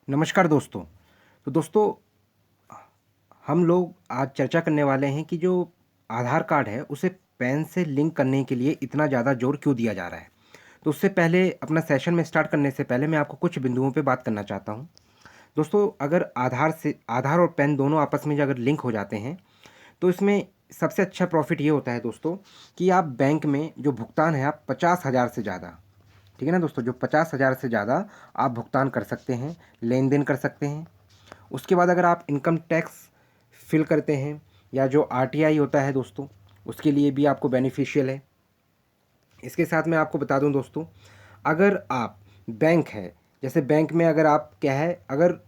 नमस्कार दोस्तों। तो दोस्तों, हम लोग आज चर्चा करने वाले हैं कि जो आधार कार्ड है उसे पैन से लिंक करने के लिए इतना ज़्यादा जोर क्यों दिया जा रहा है। तो उससे पहले अपना सेशन में स्टार्ट करने से पहले मैं आपको कुछ बिंदुओं पे बात करना चाहता हूँ। दोस्तों, अगर आधार और पैन दोनों आपस में अगर लिंक हो जाते हैं तो इसमें सबसे अच्छा प्रॉफिट ये होता है दोस्तों कि आप बैंक में जो भुगतान है आप 50,000 से ज़्यादा, ठीक है ना दोस्तों, जो 50,000 से ज़्यादा आप भुगतान कर सकते हैं, लेन देन कर सकते हैं। उसके बाद अगर आप इनकम टैक्स फिल करते हैं या जो आरटीआई होता है दोस्तों, उसके लिए भी आपको बेनिफिशियल है। इसके साथ मैं आपको बता दूं दोस्तों, अगर आप बैंक है, जैसे बैंक में अगर आप क्या है, अगर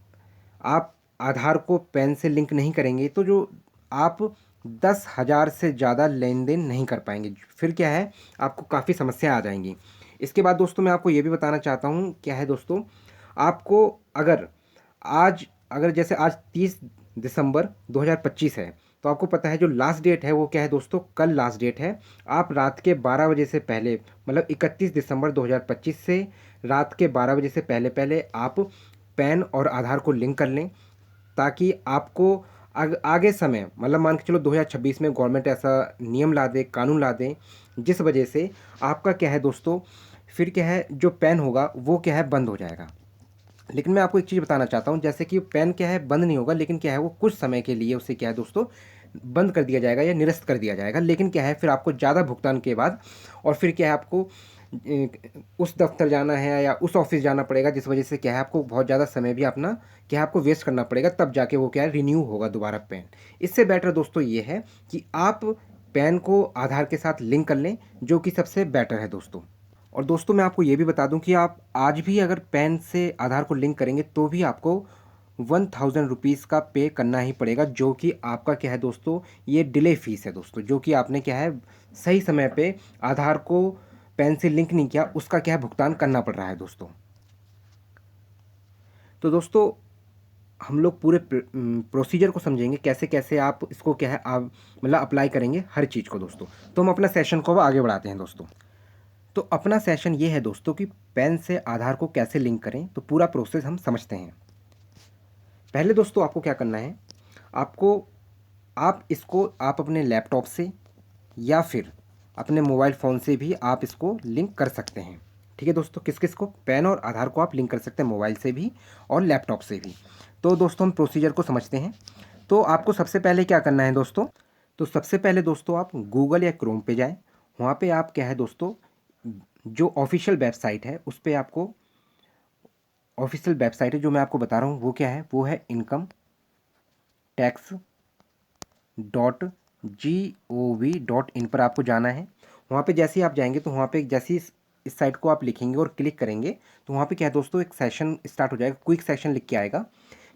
आप आधार को पैन से लिंक नहीं करेंगे तो जो आप 10,000 से ज़्यादा लेन देन नहीं कर पाएंगे, फिर क्या है, आपको काफ़ी समस्या आ जाएंगी। इसके बाद दोस्तों मैं आपको ये भी बताना चाहता हूँ, क्या है दोस्तों, आपको अगर आज अगर जैसे आज 30 दिसंबर 2025 है, तो आपको पता है जो लास्ट डेट है वो क्या है दोस्तों, कल लास्ट डेट है। आप रात के 12 बजे से पहले, मतलब 31 दिसंबर 2025 से रात के 12 बजे से पहले पहले आप पैन और आधार को लिंक कर लें, ताकि आपको आगे समय, मतलब मान के चलो 2026 में गवर्नमेंट ऐसा नियम ला दे, कानून ला दे, जिस वजह से आपका क्या है दोस्तों, फिर क्या है, जो पैन होगा वो क्या है, बंद हो जाएगा। लेकिन मैं आपको एक चीज़ बताना चाहता हूँ, जैसे कि पेन क्या है, बंद नहीं होगा, लेकिन क्या है, वो कुछ समय के लिए उसे क्या है दोस्तों, बंद कर दिया जाएगा या निरस्त कर दिया जाएगा। लेकिन क्या है, फिर आपको ज़्यादा भुगतान के बाद और फिर क्या है, आपको उस दफ्तर जाना है या उस ऑफिस जाना पड़ेगा, जिस वजह से क्या है, आपको बहुत ज़्यादा समय भी अपना क्या है, आपको वेस्ट करना पड़ेगा, तब जाके वो क्या है, रिन्यू होगा दोबारा पेन। इससे बेटर दोस्तों ये है कि आप पैन को आधार के साथ लिंक कर लें, जो कि सबसे बेटर है दोस्तों। और दोस्तों मैं आपको ये भी बता दूं कि आप आज भी अगर पैन से आधार को लिंक करेंगे तो भी आपको 1,000 रुपीज़ का पे करना ही पड़ेगा, जो कि आपका क्या है दोस्तों, ये डिले फीस है दोस्तों, जो कि आपने क्या है, सही समय पे आधार को पैन से लिंक नहीं किया, उसका क्या है, भुगतान करना पड़ रहा है दोस्तों। तो दोस्तों, हम लोग पूरे प्रोसीजर को समझेंगे, कैसे कैसे आप इसको क्या है, आप मतलब अप्लाई करेंगे हर चीज़ को दोस्तों। तो हम अपना सेशन को अब आगे बढ़ाते हैं दोस्तों। तो अपना सेशन ये है दोस्तों कि पैन से आधार को कैसे लिंक करें, तो पूरा प्रोसेस हम समझते हैं। पहले दोस्तों आपको क्या करना है, आपको आप अपने लैपटॉप से या फिर अपने मोबाइल फ़ोन से भी आप इसको लिंक कर सकते हैं। ठीक है दोस्तों, किस किस को, पैन और आधार को आप लिंक कर सकते हैं मोबाइल से भी और लैपटॉप से भी। तो दोस्तों हम प्रोसीजर को समझते हैं। तो आपको सबसे पहले क्या करना है दोस्तों, तो सबसे पहले दोस्तों आप गूगल या क्रोम पे जाएं। वहाँ पे आप क्या है दोस्तों, जो ऑफिशियल वेबसाइट है उस पे आपको, ऑफिशियल वेबसाइट है जो मैं आपको बता रहा हूँ वो क्या है, वो है इनकम टैक्स .gov.in पर आपको जाना है। वहाँ पे जैसे ही आप जाएंगे तो वहाँ पे जैसे ही इस साइट को आप लिखेंगे और क्लिक करेंगे तो वहाँ पे क्या है दोस्तों, एक सेशन स्टार्ट हो जाएगा, क्विक सेशन लिख के आएगा,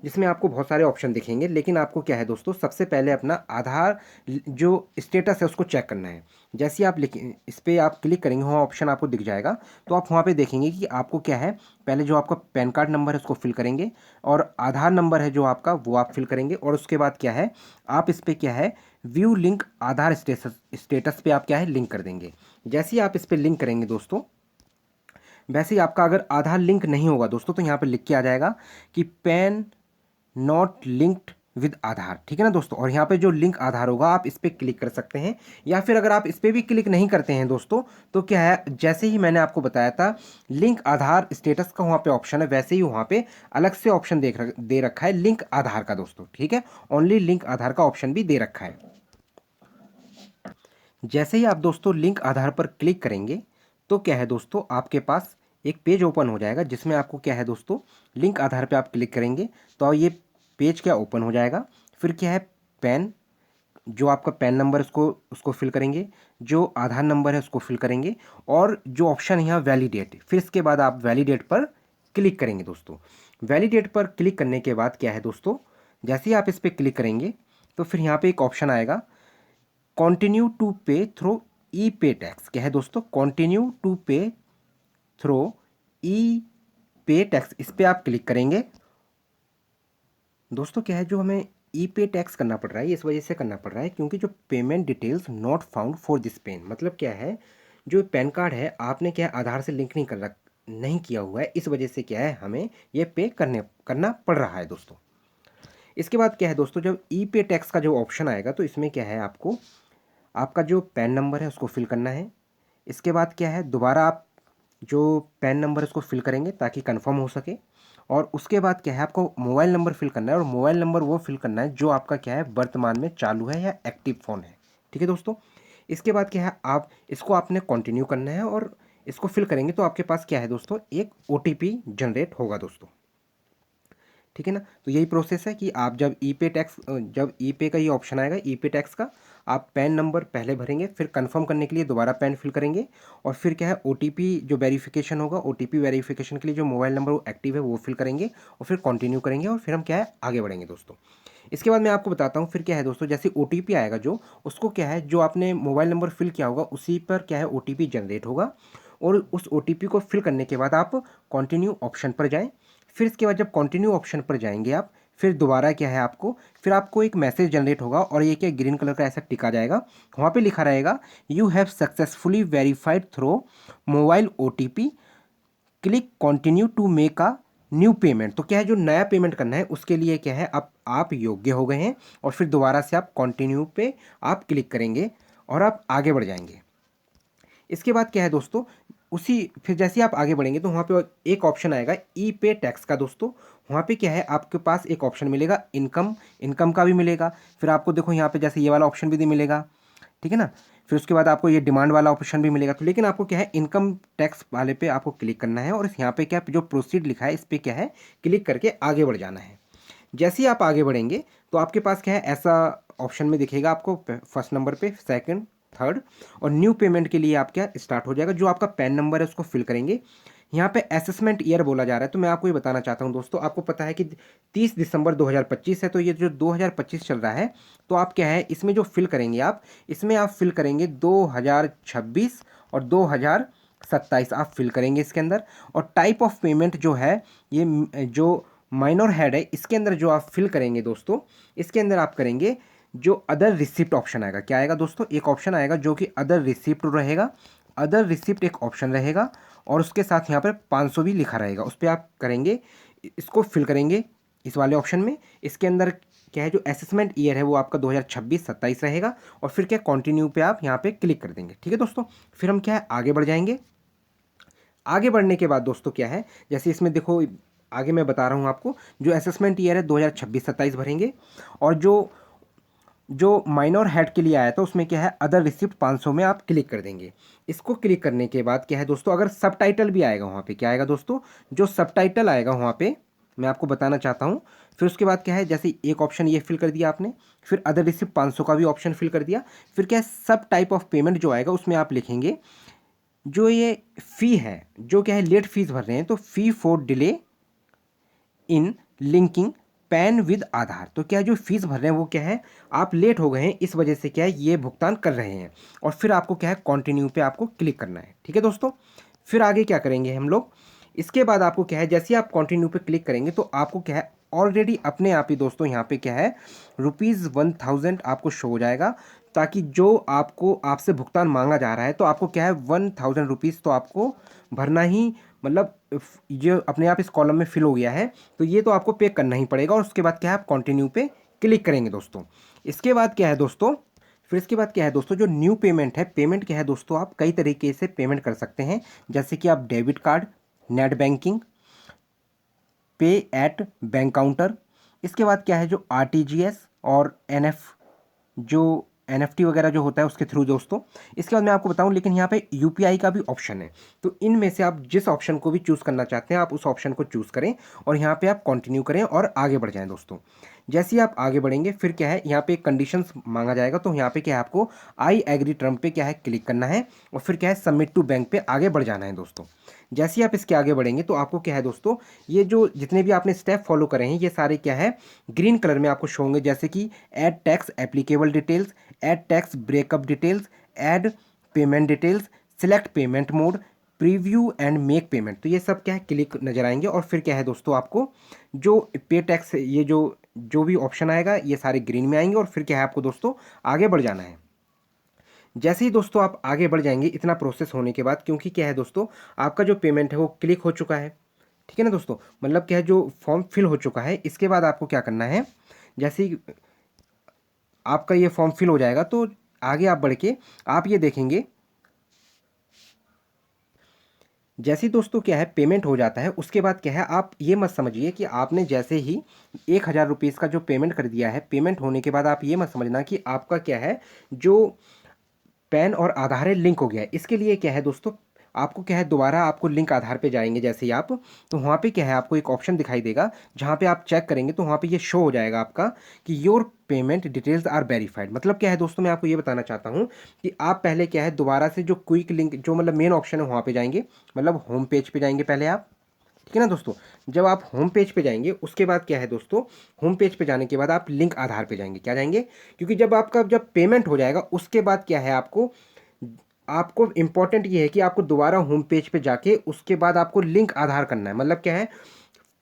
जिसमें आपको बहुत सारे ऑप्शन दिखेंगे। लेकिन आपको क्या है दोस्तों, सबसे पहले अपना आधार जो स्टेटस है उसको चेक करना है। जैसे ही आप लिख इस पर आप क्लिक करेंगे, वहाँ ऑप्शन आपको दिख जाएगा, तो आप वहाँ पे देखेंगे कि आपको क्या है, पहले जो आपका पैन कार्ड नंबर है उसको फिल करेंगे, और आधार नंबर है जो आपका वो आप फिल करेंगे, और उसके बाद क्या है, आप इस पर क्या है, व्यू लिंक आधार स्टेटस पे आप क्या है, लिंक कर देंगे। जैसे ही आप इस पर लिंक करेंगे दोस्तों, वैसे ही आपका अगर आधार लिंक नहीं होगा दोस्तों, तो यहाँ पे लिख के आ जाएगा कि पैन नॉट लिंक्ड विद आधार। ठीक है ना दोस्तों, और यहाँ पे जो लिंक आधार होगा आप इस पर क्लिक कर सकते हैं, या फिर अगर आप इस पर भी क्लिक नहीं करते हैं दोस्तों, तो क्या है, जैसे ही मैंने आपको बताया था लिंक आधार स्टेटस का वहाँ पे ऑप्शन है, वैसे ही वहाँ पे अलग से ऑप्शन दे रखा है लिंक आधार का दोस्तों। ठीक है, ओनली लिंक आधार का ऑप्शन भी दे रखा है। जैसे ही आप दोस्तों लिंक आधार पर क्लिक करेंगे तो क्या है दोस्तों, आपके पास एक पेज ओपन हो जाएगा, जिसमें आपको क्या है दोस्तों, लिंक आधार पे आप क्लिक करेंगे तो ये पेज क्या ओपन हो जाएगा। फिर क्या है, पैन, जो आपका पैन नंबर उसको उसको फिल करेंगे, जो आधार नंबर है उसको फिल करेंगे, और जो ऑप्शन है यहाँ वैलिडेट, फिर इसके बाद आप वैलिडेट पर क्लिक करेंगे दोस्तों। वैलिडेट पर क्लिक करने के बाद क्या है दोस्तों, जैसे ही आप इस पर क्लिक करेंगे तो फिर यहाँ पे एक ऑप्शन आएगा, कंटिन्यू टू पे थ्रो ई पे टैक्स। क्या है दोस्तों, कंटिन्यू टू पे थ्रो ई पे टैक्स, इस पे आप क्लिक करेंगे दोस्तों। क्या है, जो हमें ई पे टैक्स करना पड़ रहा है, ये इस वजह से करना पड़ रहा है क्योंकि जो payment details not found for this PAN, मतलब क्या है, जो पैन कार्ड है आपने क्या है, आधार से लिंक नहीं नहीं किया हुआ है, इस वजह से क्या है हमें ये पे करना पड़ रहा है दोस्तों। इसके बाद क्या है दोस्तों, जब ई पे टैक्स का जो ऑप्शन आएगा तो इसमें क्या है, आपको आपका जो पैन नंबर है उसको फिल करना है। इसके बाद क्या है, दोबारा आप जो पैन नंबर है उसको फिल करेंगे ताकि कंफर्म हो सके। और उसके बाद क्या है, आपको मोबाइल नंबर फिल करना है, और मोबाइल नंबर वो फिल करना है जो आपका क्या है वर्तमान में चालू है या एक्टिव फ़ोन है। ठीक है दोस्तों। इसके बाद क्या है, आप इसको आपने कंटिन्यू करना है, और इसको फिल करेंगे तो आपके पास क्या है दोस्तों, एक ओटीपी जनरेट होगा दोस्तों। ठीक है ना। तो यही प्रोसेस है कि आप जब ई पे टैक्स, जब ई पे का ये ऑप्शन आएगा ई पे टैक्स का, आप पैन नंबर पहले भरेंगे, फिर कंफर्म करने के लिए दोबारा पैन फिल करेंगे, और फिर क्या है ओटीपी जो वेरिफिकेशन होगा, ओटीपी वेरिफिकेशन के लिए जो मोबाइल नंबर वो एक्टिव है वो फिल करेंगे, और फिर कंटिन्यू करेंगे, और फिर हम क्या है आगे बढ़ेंगे दोस्तों। इसके बाद मैं आपको बताता हूँ फिर क्या है दोस्तों, जैसे ओटीपी आएगा जो, उसको क्या है, जो आपने मोबाइल नंबर फिल किया होगा उसी पर क्या है ओटीपी जनरेट होगा, और उस ओटीपी को फिल करने के बाद आप कंटिन्यू ऑप्शन पर जाएं। फिर इसके बाद जब कंटिन्यू ऑप्शन पर जाएंगे आप, फिर दोबारा क्या है आपको, फिर आपको एक मैसेज जनरेट होगा, और ये क्या ग्रीन कलर का ऐसा टिक आ जाएगा, वहाँ पे लिखा रहेगा you have successfully verified through mobile OTP, click continue to make a new payment. तो क्या है, जो नया पेमेंट करना है उसके लिए क्या है, आप योग्य हो गए हैं, और फिर दोबारा से आप कंटिन्यू पे आप क्लिक करेंगे और आप आगे बढ़ जाएंगे। इसके बाद क्या है दोस्तों, उसी फिर जैसे ही आप आगे बढ़ेंगे तो वहाँ पे एक ऑप्शन आएगा ई पे टैक्स का दोस्तों। वहाँ पे क्या है, आपके पास एक ऑप्शन मिलेगा इनकम, इनकम का भी मिलेगा। फिर आपको देखो यहाँ पे जैसे ये वाला ऑप्शन भी मिलेगा, ठीक है ना। फिर उसके बाद आपको ये डिमांड वाला ऑप्शन भी मिलेगा। तो लेकिन आपको क्या है, इनकम टैक्स वाले पे आपको क्लिक करना है, और इस यहाँ पे क्या जो प्रोसीड लिखा है इस पर क्या है क्लिक करके आगे बढ़ जाना है। जैसे ही आप आगे बढ़ेंगे तो आपके पास क्या है, ऐसा ऑप्शन में दिखेगा आपको फर्स्ट नंबर पे, सेकंड, थर्ड, और न्यू पेमेंट के लिए आप क्या स्टार्ट हो जाएगा। जो आपका पैन नंबर है उसको फिल करेंगे। यहाँ पे असेसमेंट ईयर बोला जा रहा है, तो मैं आपको ये बताना चाहता हूँ दोस्तों, आपको पता है कि 30 दिसंबर 2025 है, तो ये जो 2025 चल रहा है, तो आप क्या है इसमें जो फिल करेंगे आप, इसमें आप फिल करेंगे 2026 और 2027 आप फिल करेंगे इसके अंदर। और टाइप ऑफ पेमेंट जो है, ये जो माइनर हेड है इसके अंदर जो आप फिल करेंगे दोस्तों, इसके अंदर आप करेंगे जो अदर रिसिप्ट ऑप्शन आएगा। क्या आएगा दोस्तों, एक ऑप्शन आएगा जो कि अदर रिसिप्ट रहेगा, अदर रिसिप्ट एक ऑप्शन रहेगा, और उसके साथ यहाँ पर 500 भी लिखा रहेगा, उस पर आप करेंगे, इसको फिल करेंगे इस वाले ऑप्शन में। इसके अंदर क्या है, जो असेसमेंट ईयर है वो आपका 2026-27 रहेगा, और फिर क्या कंटिन्यू पे आप यहाँ पे क्लिक कर देंगे। ठीक है दोस्तों। फिर हम क्या है आगे बढ़ जाएंगे। आगे बढ़ने के बाद दोस्तों क्या है, जैसे इसमें देखो आगे मैं बता रहा हूँ आपको, जो असेसमेंट ईयर है 2026-27 भरेंगे, और जो जो माइनर हेड के लिए आया था उसमें क्या है अदर रिसिप्ट 500 में आप क्लिक कर देंगे। इसको क्लिक करने के बाद क्या है दोस्तों, अगर सब टाइटल भी आएगा वहाँ पे, क्या आएगा दोस्तों, जो सब टाइटल आएगा वहाँ पे मैं आपको बताना चाहता हूँ। फिर उसके बाद क्या है, जैसे एक ऑप्शन ये फिल कर दिया आपने, फिर अदर रिसिप्ट 500 का भी ऑप्शन फिल कर दिया। फिर क्या है, सब टाइप ऑफ पेमेंट जो आएगा उसमें आप लिखेंगे जो ये फ़ी है, जो क्या है लेट फीस भर रहे हैं, तो fee for delay in linking PAN with Aadhaar. तो क्या है, जो फीस भर रहे हैं वो क्या है, आप लेट हो गए हैं इस वजह से क्या है ये भुगतान कर रहे हैं, और फिर आपको क्या है कंटिन्यू पे आपको क्लिक करना है। ठीक है दोस्तों। फिर आगे क्या करेंगे हम लोग, इसके बाद आपको क्या है, जैसे ही आप कंटिन्यू पे क्लिक करेंगे तो आपको क्या है ऑलरेडी अपने आप ही दोस्तों यहाँ पे क्या है ₹1000 आपको शो हो जाएगा, ताकि जो आपको आपसे भुगतान मांगा जा रहा है तो आपको क्या है ₹1000 तो आपको भरना ही, मतलब ये अपने आप इस कॉलम में फिल हो गया है, तो ये तो आपको पे करना ही पड़ेगा। और उसके बाद क्या है आप कंटिन्यू पे क्लिक करेंगे दोस्तों। इसके बाद क्या है दोस्तों, फिर इसके बाद क्या है दोस्तों, जो न्यू पेमेंट है, पेमेंट क्या है दोस्तों, आप कई तरीके से पेमेंट कर सकते हैं, जैसे कि आप डेबिट कार्ड, नेट बैंकिंग, पे एट बैंक काउंटर। इसके बाद क्या है, जो आरटीजीएस और जो एनएफटी वगैरह जो होता है उसके थ्रू दोस्तों। इसके बाद मैं आपको बताऊं, लेकिन यहाँ पे यूपीआई का भी ऑप्शन है, तो इनमें से आप जिस ऑप्शन को भी चूज़ करना चाहते हैं आप उस ऑप्शन को चूज़ करें, और यहाँ पे आप कंटिन्यू करें और आगे बढ़ जाएं दोस्तों। जैसे ही आप आगे बढ़ेंगे फिर क्या है, यहाँ पे कंडीशंस मांगा जाएगा, तो यहाँ पे क्या है आपको आई एग्री टर्म पे क्या है क्लिक करना है, और फिर क्या है सबमिट टू बैंक पे आगे बढ़ जाना है दोस्तों। जैसे ही आप इसके आगे बढ़ेंगे तो आपको क्या है दोस्तों, ये जो जितने भी आपने स्टेप फॉलो करे हैं ये सारे क्या है ग्रीन कलर में आपको शो होंगे, जैसे कि add tax applicable details, add tax breakup details, add payment details, select payment mode, preview and make payment. तो ये सब क्या है क्लिक नजर आएंगे, और फिर क्या है दोस्तों आपको जो पे टैक्स ये जो भी ऑप्शन आएगा ये सारे ग्रीन में आएंगे, और फिर क्या है आपको दोस्तों आगे बढ़ जाना है। जैसे ही दोस्तों आप आगे बढ़ जाएंगे इतना प्रोसेस होने के बाद, क्योंकि क्या है दोस्तों, आपका जो पेमेंट है वो क्लिक हो चुका है, ठीक है ना दोस्तों, मतलब क्या है, जो फॉर्म फिल हो चुका है। इसके बाद आपको क्या करना है, जैसे ही आपका ये फॉर्म फिल हो जाएगा तो आगे आप बढ़ के आप ये देखेंगे, जैसे ही दोस्तों क्या है पेमेंट हो जाता है, उसके बाद क्या है, आप ये मत समझिए कि आपने जैसे ही 1,000 रुपीज़ का जो पेमेंट कर दिया है, पेमेंट होने के बाद आप ये मत समझना कि आपका क्या है, जो पैन और आधार है लिंक हो गया है। इसके लिए क्या है दोस्तों, आपको क्या है, दोबारा आपको लिंक आधार पे जाएंगे जैसे ही आप, तो वहाँ पे क्या है, आपको एक ऑप्शन दिखाई देगा, जहाँ पे आप चेक करेंगे तो वहाँ पे ये शो हो जाएगा आपका कि your payment details are verified. मतलब क्या है दोस्तों, मैं आपको ये बताना चाहता हूँ कि आप पहले क्या है, दोबारा से जो क्विक लिंक, जो मतलब मेन ऑप्शन है वहाँ पे जाएंगे, मतलब होम पेज पे जाएंगे पहले आप, ठीक है ना दोस्तों। जब आप होम पेज पे जाएंगे उसके बाद क्या है दोस्तों, होम पेज पे जाने के बाद आप लिंक आधार पे जाएंगे, क्या जाएंगे, क्योंकि जब आपका जब पेमेंट हो जाएगा उसके बाद क्या है, आपको आपको इम्पॉर्टेंट ये है कि आपको दोबारा होम पेज पे जाके उसके बाद आपको लिंक आधार करना है। मतलब क्या है,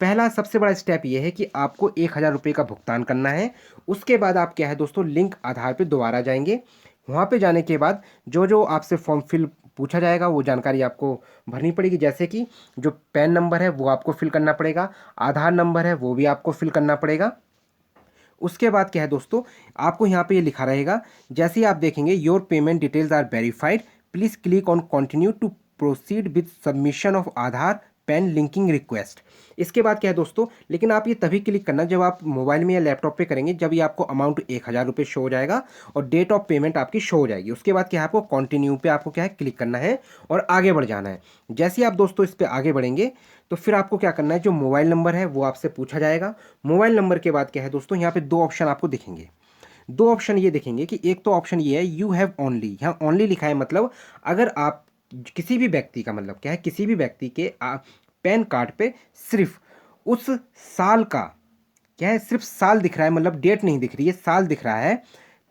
पहला सबसे बड़ा स्टेप ये है कि आपको 1,000 रुपये का भुगतान करना है। उसके बाद आप क्या है दोस्तों, लिंक आधार पे दोबारा जाएंगे। वहाँ पे जाने के बाद जो जो आपसे फॉर्म फिल पूछा जाएगा वो जानकारी आपको भरनी पड़ेगी, जैसे कि जो पैन नंबर है वो आपको फिल करना पड़ेगा, आधार नंबर है वो भी आपको फिल करना पड़ेगा। उसके बाद क्या है दोस्तों, आपको यहाँ पे ये लिखा रहेगा, जैसे ही आप देखेंगे your payment details are verified, please click on continue to proceed with submission of Aadhaar PAN linking request. इसके बाद क्या है दोस्तों, लेकिन आप ये तभी क्लिक करना जब आप मोबाइल में या लैपटॉप पे करेंगे, जब ये आपको अमाउंट 1,000 रुपये शो हो जाएगा और डेट ऑफ पेमेंट आपकी शो हो जाएगी। उसके बाद क्या है, आपको कंटिन्यू पे आपको क्या है क्लिक करना है और आगे बढ़ जाना है। जैसे ही आप दोस्तों इस पर आगे बढ़ेंगे तो फिर आपको क्या करना है, जो मोबाइल नंबर है वो आपसे पूछा जाएगा। मोबाइल नंबर के बाद क्या है दोस्तों, यहाँ पे दो ऑप्शन आपको दिखेंगे। दो ऑप्शन ये दिखेंगे कि एक तो ऑप्शन ये है यू हैव ओनली, यहाँ ओनली लिखा है, मतलब अगर आप किसी भी व्यक्ति का, मतलब क्या है, किसी भी व्यक्ति के पैन कार्ड पे सिर्फ उस साल का क्या है, सिर्फ साल दिख रहा है, मतलब डेट नहीं दिख रही है, साल दिख रहा है,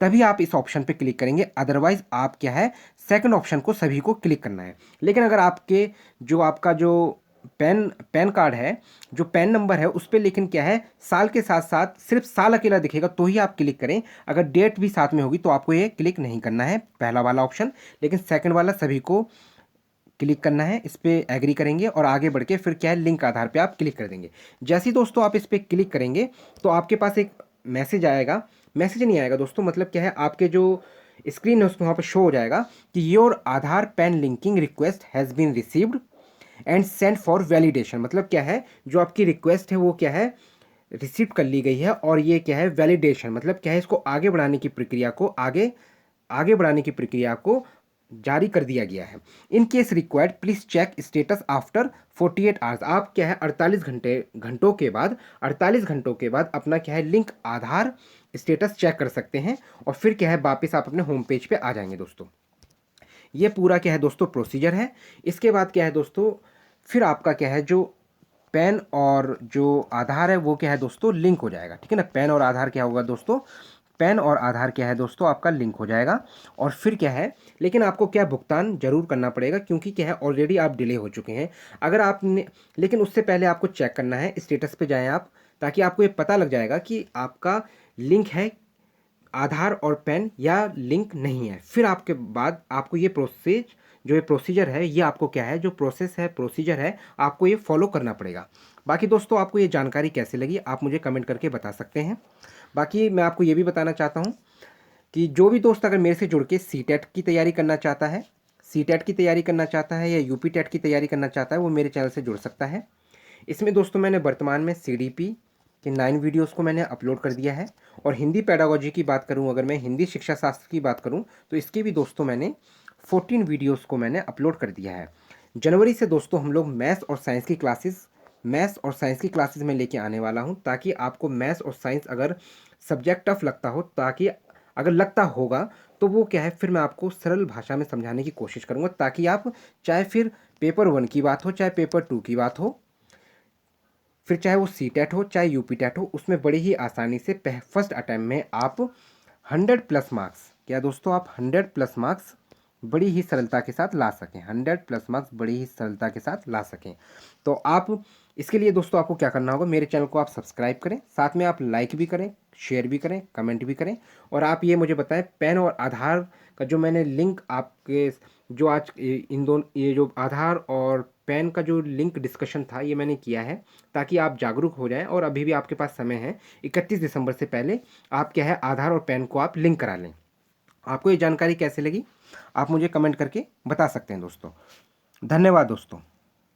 तभी आप इस ऑप्शन पे क्लिक करेंगे। अदरवाइज आप क्या है, सेकंड ऑप्शन को सभी को क्लिक करना है। लेकिन अगर आपके जो आपका जो पैन पैन कार्ड है, जो पैन नंबर है उस पर लेकिन क्या है, साल के साथ साथ सिर्फ साल अकेला दिखेगा तो ही आप क्लिक करें। अगर डेट भी साथ में होगी तो आपको ये क्लिक नहीं करना है, पहला वाला ऑप्शन। लेकिन सेकंड वाला सभी को क्लिक करना है, इस पर एग्री करेंगे और आगे बढ़ के फिर क्या है, लिंक आधार पे आप क्लिक कर देंगे। जैसे ही दोस्तों आप इस पर क्लिक करेंगे तो आपके पास एक मैसेज आएगा, मैसेज नहीं आएगा दोस्तों, मतलब क्या है, आपके जो स्क्रीन है उसमें वहाँ पर शो हो जाएगा कि your Aadhaar PAN linking request has been received and send for validation. मतलब क्या है, जो आपकी रिक्वेस्ट है वो क्या है, रिसीव कर ली गई है और ये क्या है, वैलिडेशन, मतलब क्या है, इसको आगे बढ़ाने की प्रक्रिया को आगे आगे बढ़ाने की प्रक्रिया को जारी कर दिया गया है। In case required please check status after 48 hours. आप क्या है 48 घंटों के बाद अपना क्या है, लिंक आधार स्टेटस चेक कर सकते हैं और फिर क्या है, वापस आप अपने होम पेज पे आ जाएंगे दोस्तों। ये पूरा क्या है दोस्तों प्रोसीजर है। इसके बाद क्या है दोस्तों, फिर आपका क्या है, जो पैन और जो आधार है वो क्या है दोस्तों, लिंक हो जाएगा, ठीक है ना। पैन और आधार क्या होगा दोस्तों, पैन और आधार क्या है दोस्तों, आपका लिंक हो जाएगा। और फिर क्या है, लेकिन आपको क्या भुगतान जरूर करना पड़ेगा, क्योंकि क्या है, ऑलरेडी आप डिले हो चुके हैं। अगर आपने, लेकिन उससे पहले आपको चेक करना है, स्टेटस पे जाएं आप, ताकि आपको ये पता लग जाएगा कि आपका लिंक है आधार और पैन या लिंक नहीं है। फिर आपके बाद आपको ये जो ये प्रोसीजर है, ये आपको क्या है, जो प्रोसेस है, प्रोसीजर है, आपको ये फॉलो करना पड़ेगा। बाकी दोस्तों आपको ये जानकारी कैसे लगी आप मुझे कमेंट करके बता सकते हैं। बाकी मैं आपको ये भी बताना चाहता हूँ कि जो भी दोस्त अगर मेरे से जुड़ के सीटेट की तैयारी करना चाहता है, सीटेट की तैयारी करना चाहता है या यूपी टेट की तैयारी करना चाहता है, वो मेरे चैनल से जुड़ सकता है। इसमें दोस्तों मैंने वर्तमान में सीडीपी के 9 वीडियोस को मैंने अपलोड कर दिया है। और हिंदी पेडागोजी की बात करूं, अगर मैं हिंदी शिक्षा शास्त्र की बात करूं, तो इसके भी दोस्तों मैंने 14 वीडियोस को मैंने अपलोड कर दिया है। जनवरी से दोस्तों हम लोग मैथ्स और साइंस की क्लासेस में लेके आने वाला हूं, ताकि आपको मैथ्स और साइंस अगर सब्जेक्ट टफ लगता हो, ताकि अगर लगता होगा तो वो क्या है, फिर मैं आपको सरल भाषा में समझाने की कोशिश करूँगा, ताकि आप चाहे फिर पेपर 1 की बात हो, चाहे पेपर 2 की बात हो, फिर चाहे वो सी टेट हो चाहे यूपी टेट हो, उसमें बड़ी ही आसानी से फर्स्ट अटैम्प्ट में आप 100+ मार्क्स, क्या दोस्तों, आप 100+ मार्क्स बड़ी ही सरलता के साथ ला सकें, 100+ मार्क्स बड़ी ही सरलता के साथ ला सकें। तो आप इसके लिए दोस्तों आपको क्या करना होगा, मेरे चैनल को आप सब्सक्राइब करें, साथ में आप लाइक भी करें, शेयर भी करें, कमेंट भी करें, और आप ये मुझे बताएं पैन और आधार का जो मैंने लिंक आपके जो आज इन दोनों ये जो आधार और पैन का जो लिंक डिस्कशन था ये मैंने किया है ताकि आप जागरूक हो जाएं, और अभी भी आपके पास समय है 31 दिसंबर से पहले आप क्या है आधार और पैन को आप लिंक करा लें। आपको ये जानकारी कैसे लगी आप मुझे कमेंट करके बता सकते हैं दोस्तों। धन्यवाद दोस्तों।